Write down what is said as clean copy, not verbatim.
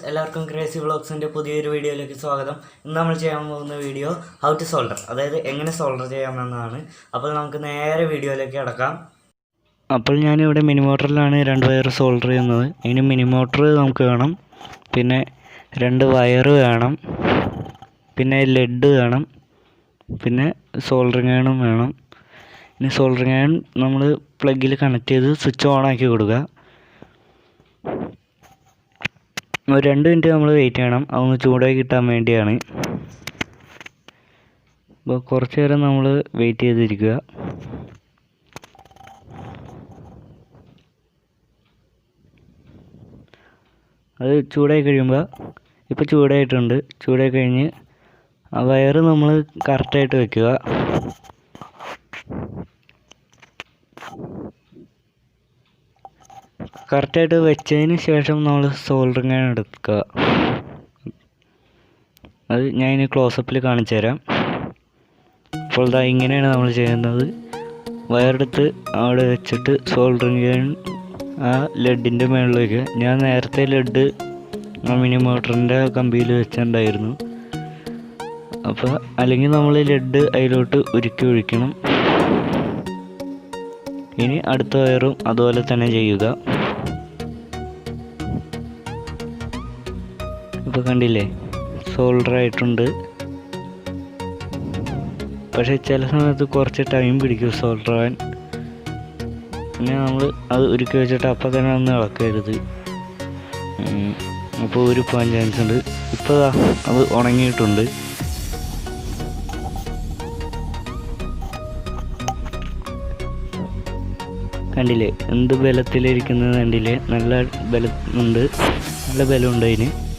എല്ലാവർക്കും ക്രേസി വ്ളോഗ്സിൻ്റെ പുതിയൊരു വീഡിയോയിലേക്ക് സ്വാഗതം. ഇന്ന് നമ്മൾ ചെയ്യാൻ പോകുന്ന വീഡിയോ ഹൗ ടു സോൾഡർ, അതായത് എങ്ങനെ സോൾഡർ ചെയ്യാമെന്നാണ്. അപ്പോൾ നമുക്ക് നേരെ വീഡിയോയിലേക്ക് കടക്കാം. അപ്പോൾ ഞാനിവിടെ മിനിമോട്ടറിലാണ് 2 വയർ സോൾഡർ ചെയ്യുന്നത്. അതിന് മിനിമോട്ടർ നമുക്ക് വേണം, പിന്നെ 2 വയർ വേണം, പിന്നെ ലെഡ് വേണം, പിന്നെ സോൾഡറിങ് അയണും വേണം. ഇനി സോൾഡറിങ് അയൺ നമ്മൾ പ്ലഗിൽ കണക്ട് ചെയ്ത് സ്വിച്ച് ഓൺ ആക്കി കൊടുക്കുക. ഒരു 2 മിനിറ്റ് നമ്മൾ വെയിറ്റ് ചെയ്യണം, അതൊന്ന് ചൂടായി കിട്ടാൻ വേണ്ടിയാണ്. അപ്പോൾ കുറച്ച് നേരം നമ്മൾ വെയിറ്റ് ചെയ്തിരിക്കുക. അത് ചൂടായി കഴിയുമ്പോൾ, ഇപ്പോൾ ചൂടായിട്ടുണ്ട്, ചൂടായി കഴിഞ്ഞ് ആ വയർ നമ്മൾ കറക്റ്റായിട്ട് വെക്കുക. കറക്റ്റായിട്ട് വെച്ചതിന് ശേഷം നമ്മൾ സോൾഡറിങ് അയൺ എടുക്കുക. അത് ഞാൻ ഇനി ക്ലോസപ്പിൽ കാണിച്ചു തരാം. അപ്പോൾ ഇതാ ഇങ്ങനെയാണ് നമ്മൾ ചെയ്യുന്നത്. വയറെടുത്ത് അവിടെ വെച്ചിട്ട് സോൾഡറിങ് അയൺ ആ ലെഡിൻ്റെ മുകളിൽ വയ്ക്കുക. ഞാൻ നേരത്തെ ലെഡ് മിനിമോട്ടറിൻ്റെ കമ്പിയിൽ വെച്ചിട്ടുണ്ടായിരുന്നു. അപ്പോൾ അല്ലെങ്കിൽ നമ്മൾ ലെഡ് അതിലോട്ട് ഉരുക്കി ഒഴിക്കണം. ഇനി അടുത്ത വയറും അതുപോലെ തന്നെ ചെയ്യുക. ഇപ്പോൾ കണ്ടില്ലേ, സോൾഡർ ആയിട്ടുണ്ട്. പക്ഷേ ചില സമയത്ത് കുറച്ച് ടൈം പിടിക്കും സോൾഡർ ആവാൻ. പിന്നെ നമ്മൾ അത് ഉരുക്കി വെച്ചിട്ട് അപ്പം തന്നെ ഒന്ന് ഇളക്കരുത്, അപ്പോൾ ഊരിപ്പോകാൻ ചാൻസ് ഉണ്ട്. ഇപ്പോൾ അത് ഉണങ്ങിയിട്ടുണ്ട്. കണ്ടില്ലേ എന്ത് ബലത്തിലിരിക്കുന്നത് കണ്ടില്ലേ, നല്ല ബലമുണ്ട്, നല്ല ബലമുണ്ട് അതിന്.